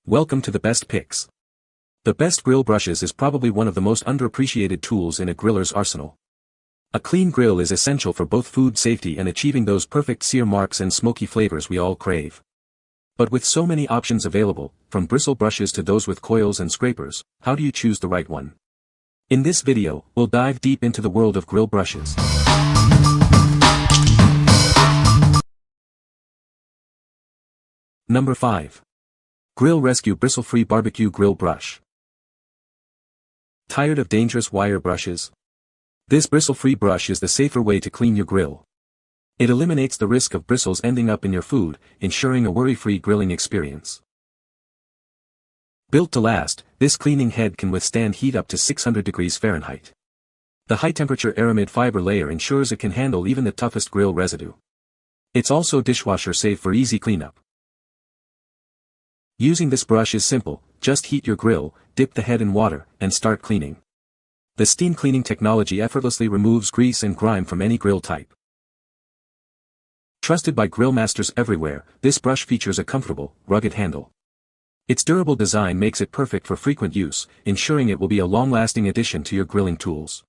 Welcome to the best picks. The best grill brushes is probably one of the most underappreciated tools in a griller's arsenal. A clean grill is essential for both food safety and achieving those perfect sear marks and smoky flavors we all crave. But with so many options available, from bristle brushes to those with coils and scrapers, how do you choose the right one? In this video, we'll dive deep into the world of grill brushes. Number 5. Grill Rescue Bristle-Free Barbecue Grill Brush. Tired of dangerous wire brushes? This bristle-free brush is the safer way to clean your grill. It eliminates the risk of bristles ending up in your food, ensuring a worry-free grilling experience. Built to last, this cleaning head can withstand heat up to 600 degrees Fahrenheit. The high-temperature aramid fiber layer ensures it can handle even the toughest grill residue. It's also dishwasher safe for easy cleanup. Using this brush is simple, just heat your grill, dip the head in water, and start cleaning. The steam cleaning technology effortlessly removes grease and grime from any grill type. Trusted by grill masters everywhere, this brush features a comfortable, rugged handle. Its durable design makes it perfect for frequent use, ensuring it will be a long-lasting addition to your grilling tools.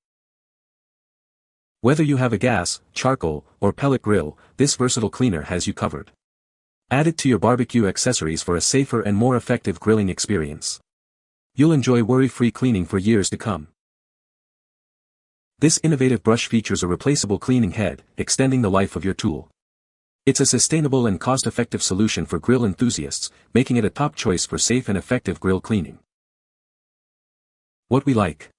Whether you have a gas, charcoal, or pellet grill, this versatile cleaner has you covered. Add it to your barbecue accessories for a safer and more effective grilling experience. You'll enjoy worry-free cleaning for years to come. This innovative brush features a replaceable cleaning head, extending the life of your tool. It's a sustainable and cost-effective solution for grill enthusiasts, making it a top choice for safe and effective grill cleaning. What we like.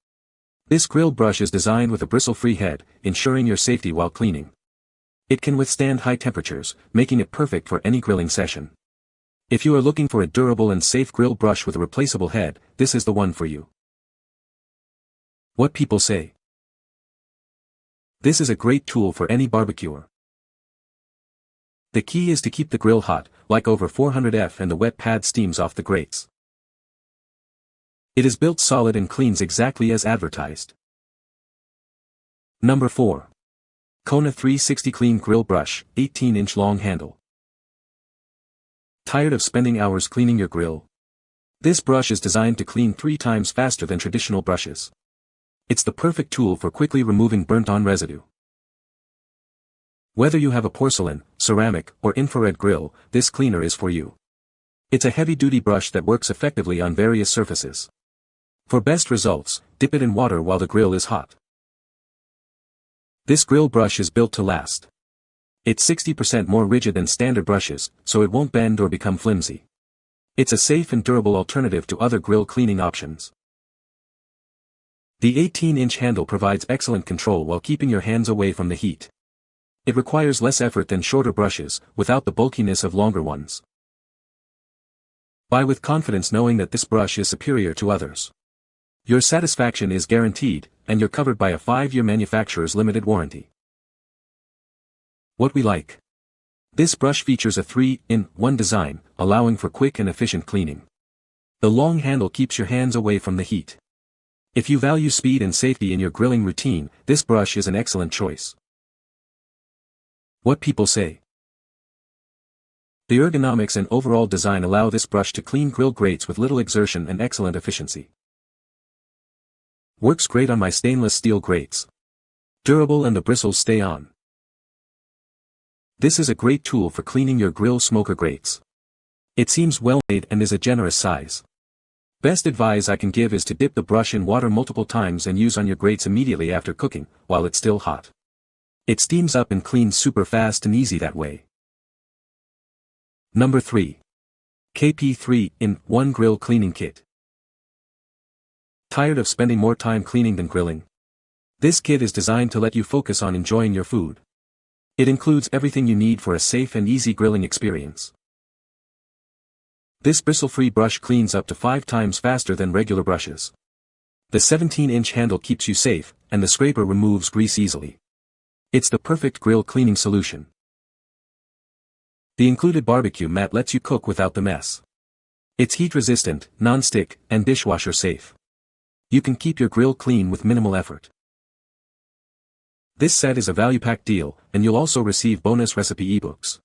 This grill brush is designed with a bristle-free head, ensuring your safety while cleaning. It can withstand high temperatures, making it perfect for any grilling session. If you are looking for a durable and safe grill brush with a replaceable head, this is the one for you. What people say. This is a great tool for any barbecuer. The key is to keep the grill hot, like over 400 F, and the wet pad steams off the grates. It is built solid and cleans exactly as advertised. Number 4. Kona 360 Clean Grill Brush, 18-inch long handle. Tired of spending hours cleaning your grill? This brush is designed to clean 3 times faster than traditional brushes. It's the perfect tool for quickly removing burnt-on residue. Whether you have a porcelain, ceramic, or infrared grill, this cleaner is for you. It's a heavy-duty brush that works effectively on various surfaces. For best results, dip it in water while the grill is hot. This grill brush is built to last. It's 60% more rigid than standard brushes, so it won't bend or become flimsy. It's a safe and durable alternative to other grill cleaning options. The 18-inch handle provides excellent control while keeping your hands away from the heat. It requires less effort than shorter brushes, without the bulkiness of longer ones. Buy with confidence knowing that this brush is superior to others. Your satisfaction is guaranteed, and you're covered by a 5-year manufacturer's limited warranty. What we like. This brush features a 3-in-1 design, allowing for quick and efficient cleaning. The long handle keeps your hands away from the heat. If you value speed and safety in your grilling routine, this brush is an excellent choice. What people say. The ergonomics and overall design allow this brush to clean grill grates with little exertion and excellent efficiency. Works great on my stainless steel grates. Durable and the bristles stay on. This is a great tool for cleaning your grill smoker grates. It seems well made and is a generous size. Best advice I can give is to dip the brush in water multiple times and use on your grates immediately after cooking, while it's still hot. It steams up and cleans super fast and easy that way. Number 3. KP 3-in-1 Grill Cleaning Kit. Tired of spending more time cleaning than grilling? This kit is designed to let you focus on enjoying your food. It includes everything you need for a safe and easy grilling experience. This bristle-free brush cleans up to 5 times faster than regular brushes. The 17-inch handle keeps you safe, and the scraper removes grease easily. It's the perfect grill cleaning solution. The included barbecue mat lets you cook without the mess. It's heat-resistant, non-stick, and dishwasher safe. You can keep your grill clean with minimal effort. This set is a value-packed deal, and you'll also receive bonus recipe ebooks.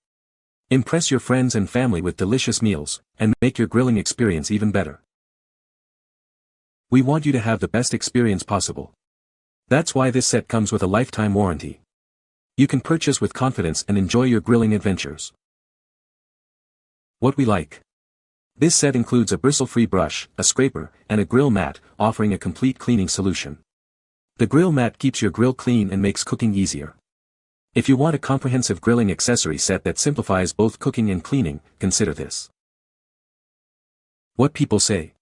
Impress your friends and family with delicious meals, and make your grilling experience even better. We want you to have the best experience possible. That's why this set comes with a lifetime warranty. You can purchase with confidence and enjoy your grilling adventures. What we like. This set includes a bristle-free brush, a scraper, and a grill mat, offering a complete cleaning solution. The grill mat keeps your grill clean and makes cooking easier. If you want a comprehensive grilling accessory set that simplifies both cooking and cleaning, consider this. What people say.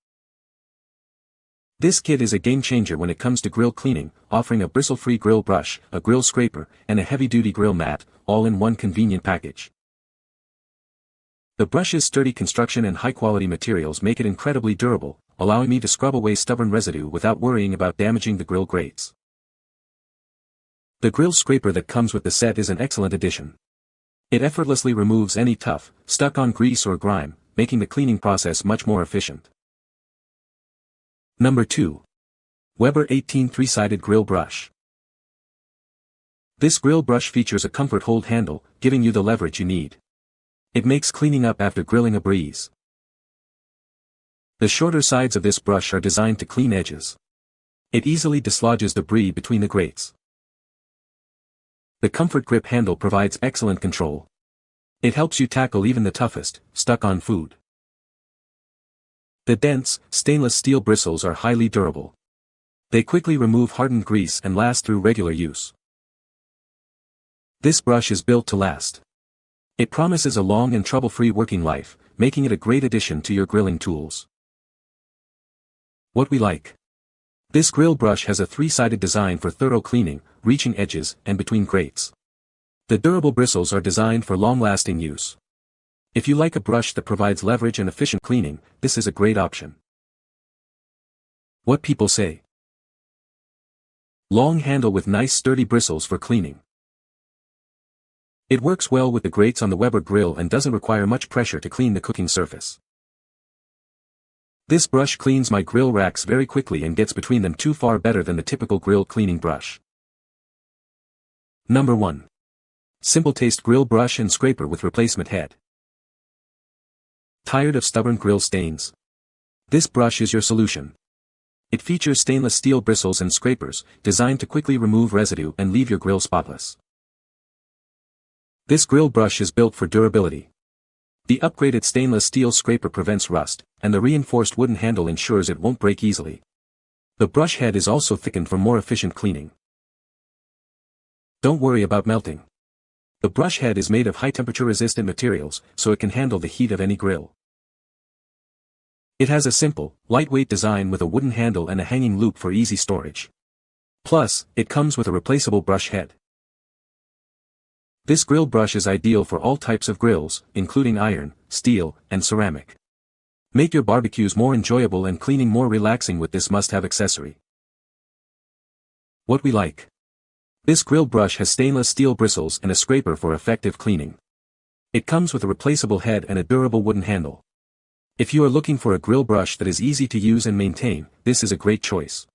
This kit is a game-changer when it comes to grill cleaning, offering a bristle-free grill brush, a grill scraper, and a heavy-duty grill mat, all in one convenient package. The brush's sturdy construction and high-quality materials make it incredibly durable, allowing me to scrub away stubborn residue without worrying about damaging the grill grates. The grill scraper that comes with the set is an excellent addition. It effortlessly removes any tough, stuck-on grease or grime, making the cleaning process much more efficient. Number 2. Weber 18 3-sided grill brush. This grill brush features a comfort hold handle, giving you the leverage you need. It makes cleaning up after grilling a breeze. The shorter sides of this brush are designed to clean edges. It easily dislodges debris between the grates. The comfort grip handle provides excellent control. It helps you tackle even the toughest, stuck-on food. The dense, stainless steel bristles are highly durable. They quickly remove hardened grease and last through regular use. This brush is built to last. It promises a long and trouble-free working life, making it a great addition to your grilling tools. What we like. This grill brush has a 3-sided design for thorough cleaning, reaching edges, and between grates. The durable bristles are designed for long-lasting use. If you like a brush that provides leverage and efficient cleaning, this is a great option. What people say. Long handle with nice sturdy bristles for cleaning. It works well with the grates on the Weber grill and doesn't require much pressure to clean the cooking surface. This brush cleans my grill racks very quickly and gets between them far better than the typical grill cleaning brush. Number 1. SIMPLETASTE grill brush and scraper with replacement head. Tired of stubborn grill stains? This brush is your solution. It features stainless steel bristles and scrapers, designed to quickly remove residue and leave your grill spotless. This grill brush is built for durability. The upgraded stainless steel scraper prevents rust, and the reinforced wooden handle ensures it won't break easily. The brush head is also thickened for more efficient cleaning. Don't worry about melting. The brush head is made of high-temperature resistant materials, so it can handle the heat of any grill. It has a simple, lightweight design with a wooden handle and a hanging loop for easy storage. Plus, it comes with a replaceable brush head. This grill brush is ideal for all types of grills, including iron, steel, and ceramic. Make your barbecues more enjoyable and cleaning more relaxing with this must-have accessory. What we like. This grill brush has stainless steel bristles and a scraper for effective cleaning. It comes with a replaceable head and a durable wooden handle. If you are looking for a grill brush that is easy to use and maintain, this is a great choice.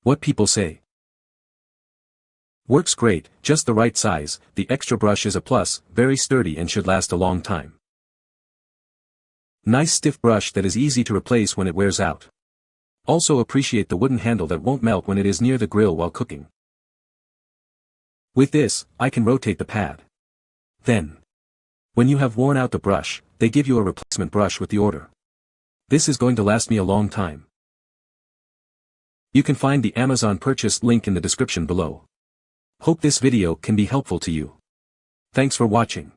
What people say. Works great, just the right size, the extra brush is a plus, very sturdy and should last a long time. Nice stiff brush that is easy to replace when it wears out. Also appreciate the wooden handle that won't melt when it is near the grill while cooking. With this, I can rotate the pad. Then, when you have worn out the brush, they give you a replacement brush with the order. This is going to last me a long time. You can find the Amazon purchase link in the description below. Hope this video can be helpful to you. Thanks for watching.